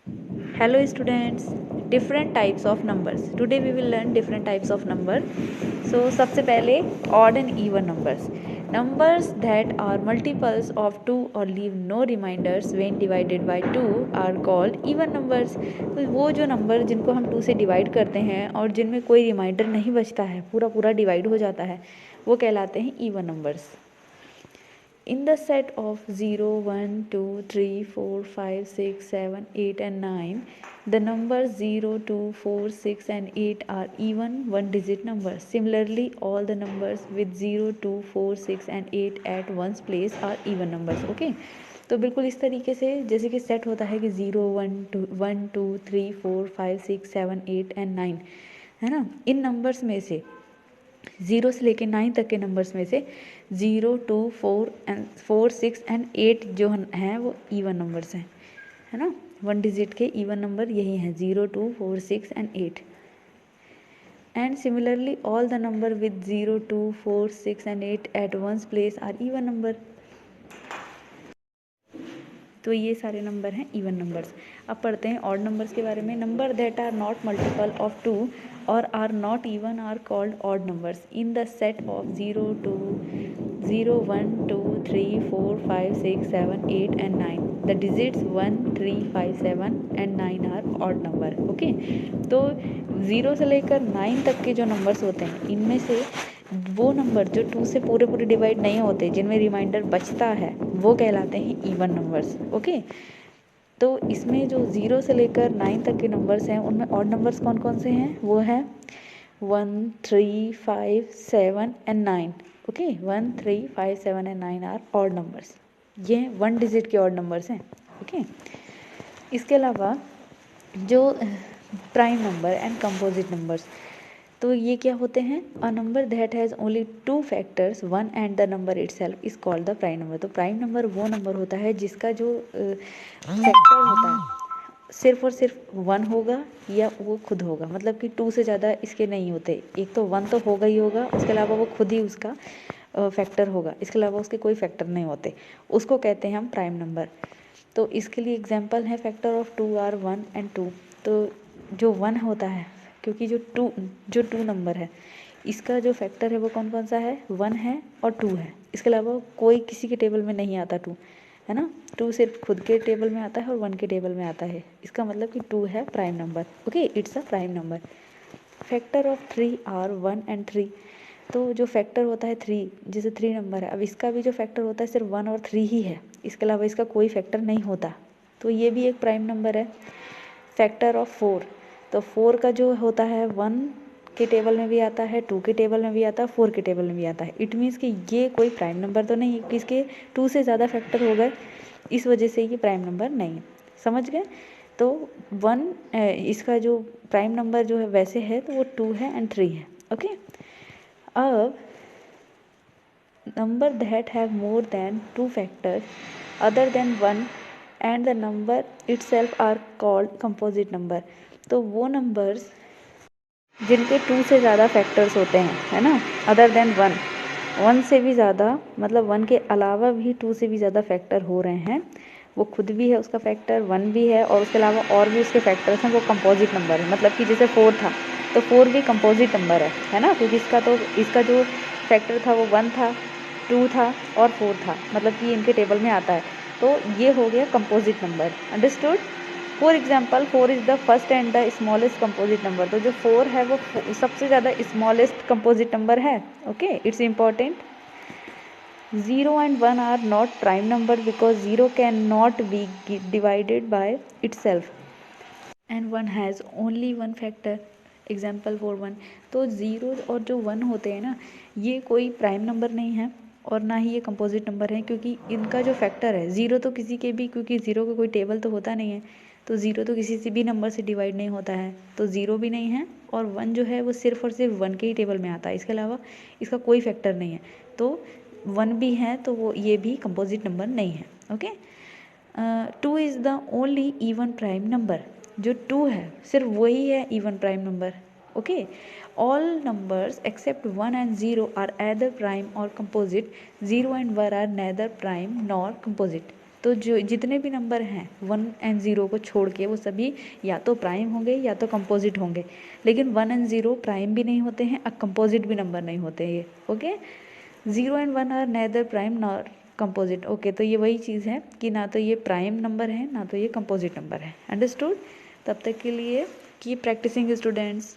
Hello students, different types of numbers. Today we will learn different types of number. So सबसे पहले odd and even numbers. Numbers that are multiples of 2 or leave no reminders when divided by 2 are called even numbers. तो वो जो number जिनको हम 2 से divide करते हैं और जिनमें कोई रिमाइंडर नहीं बचता है, पूरा पूरा डिवाइड हो जाता है, वो कहलाते हैं even numbers. In the set of 0, 1, 2, 3, 4, 5, 6, 7, 8 and 9, the numbers 0, 2, 4, 6 and 8 are even one-digit numbers. Similarly, all the numbers with 0, 2, 4, 6 and 8 at one's place are even numbers. Okay? तो बिल्कुल इस तरीके से जैसे कि सेट होता है कि 0, 1, 2, 3, 4, 5, 6, 7, 8 and 9, है ना. इन नंबर्स में से 0 से लेके 9 तक के नंबर्स में से 0, 2, 4, 6 एंड 8 जो हैं वो इवन नंबर्स हैं, है ना. वन डिजिट के इवन नंबर यही हैं 0, 2, 4, 6 and 8. And similarly all the number with 0, 2, 4, 6 and 8 at once place are even number. तो ये सारे नंबर हैं इवन नंबर्स. अब पढ़ते हैं ऑड नंबर्स के बारे में. Number that are not multiple of 2 और are not even are called odd numbers in the set of 0, 2, 0, 1, 2, 3, 4, 5, 6, 7, 8 and 9. The digits 1, 3, 5, 7 and 9 are odd number. Okay. तो 0 से लेकर 9 तक के जो नंबर्स होते हैं इनमें से वो नंबर जो 2 से पूरे पूरे डिवाइड नहीं होते, जिनमें रिमाइंडर बचता है, वो कहलाते हैं इवन नंबर्स. ओके. तो इसमें जो 0 से लेकर 9 तक के नंबर्स हैं उनमें ऑड नंबर्स कौन कौन से हैं? वो है 1, 3, 5, 7 and 9. Okay. 1, 3, 5, 7 and 9 are odd numbers. ये वन डिजिट के ऑड नंबर्स हैं. ओके. इसके अलावा जो prime number and composite numbers, तो ये क्या होते हैं? A number that has only 2 factors 1 and the number itself is called the prime number. तो प्राइम नंबर वो नंबर होता है जिसका जो फैक्टर होता है सिर्फ और सिर्फ 1 होगा या वो खुद होगा. मतलब कि 2 से ज़्यादा इसके नहीं होते. एक तो 1 तो होगा ही होगा, उसके अलावा वो खुद ही उसका फैक्टर होगा. इसके अलावा उसके कोई फैक्टर नहीं होते. उसको कहते हैं हम प्राइम नंबर. तो इसके लिए एग्जांपल है फैक्टर ऑफ 2 आर 1 एंड 2. तो जो 1 होता है, क्योंकि जो टू नंबर है इसका जो फैक्टर है वो कौन कौन सा है? 1 है और 2 है. इसके अलावा कोई किसी के टेबल में नहीं आता 2, है ना. 2 सिर्फ खुद के टेबल में आता है और 1 के टेबल में आता है. इसका मतलब कि 2 है prime number. Okay. It's a prime number. Factor of 3 are 1 and 3. तो जो फैक्टर होता है 3, जैसे 3 नंबर है, अब इसका भी जो फैक्टर होता है सिर्फ 1 और 3 ही है. इसके अलावा इसका कोई फैक्टर नहीं होता. तो ये भी एक प्राइम नंबर है. फैक्टर ऑफ 4, तो 4 का जो होता है 1 के टेबल में भी आता है, 2 के टेबल में भी आता है, 4 के टेबल में भी आता है. इट मीन्स कि ये कोई प्राइम नंबर तो नहीं है कि इसके 2 से ज़्यादा फैक्टर हो गए, इस वजह से ये प्राइम नंबर नहीं है. समझ गए? तो 1 इसका जो प्राइम नंबर जो है वैसे है तो वो 2 है एंड 3 है. ओके. अब number that have more than 2 factors other than 1 and the number itself are called composite number. तो वो नंबर्स जिनके 2 से ज़्यादा फैक्टर्स होते हैं, है ना, अदर देन 1 से भी ज़्यादा, मतलब 1 के अलावा भी 2 से भी ज़्यादा फैक्टर हो रहे हैं, वो खुद भी है उसका फैक्टर, 1 भी है और उसके अलावा और भी उसके फैक्टर्स हैं, वो कंपोजिट नंबर है. मतलब कि जैसे 4 था तो 4 भी कंपोजिट नंबर है ना, क्योंकि इसका जो फैक्टर था वो 1 था, 2 था और 4 था. मतलब कि इनके टेबल में आता है. तो ये हो गया composite number. Understood? For example 4 is the first and the smallest composite number. तो जो 4 है वो सबसे ज़्यादा स्मॉलेस्ट कंपोजिट नंबर है. Okay. It's important. 0 and 1 are not prime number because 0 cannot be divided by itself and 1 has only one factor. Example for 1. तो 0 और जो 1 होते हैं ना, ये कोई प्राइम नंबर नहीं है और ना ही ये कंपोजिट नंबर है, क्योंकि इनका जो फैक्टर है 0 तो किसी के भी, क्योंकि 0 का कोई टेबल तो होता नहीं है, तो 0 तो किसी से भी नंबर से डिवाइड नहीं होता है, तो 0 भी नहीं है. और 1 जो है वो सिर्फ और सिर्फ 1 के ही टेबल में आता है. इसके अलावा इसका कोई फैक्टर नहीं है. तो 1 भी है तो वो ये भी कंपोजिट नंबर नहीं है. Okay. 2 is the only even prime number. जो 2 है सिर्फ वही है even prime number. Okay. All numbers except 1 and 0 are either prime और composite. 0 and 1 are neither prime nor composite. तो जो जितने भी नंबर हैं 1 एंड 0 को छोड़ के वो सभी या तो प्राइम होंगे या तो कंपोजिट होंगे, लेकिन 1 एंड 0 प्राइम भी नहीं होते हैं और कंपोजिट भी नंबर नहीं होते ये। Okay, 0 and 1 are neither prime nor composite. Okay, तो ये वही चीज़ है कि ना तो ये प्राइम नंबर है ना तो ये कंपोजिट नंबर है। अंडरस्टूड? तब तक के लिए कीप प्रैक्टिसिंग स्टूडेंट्स।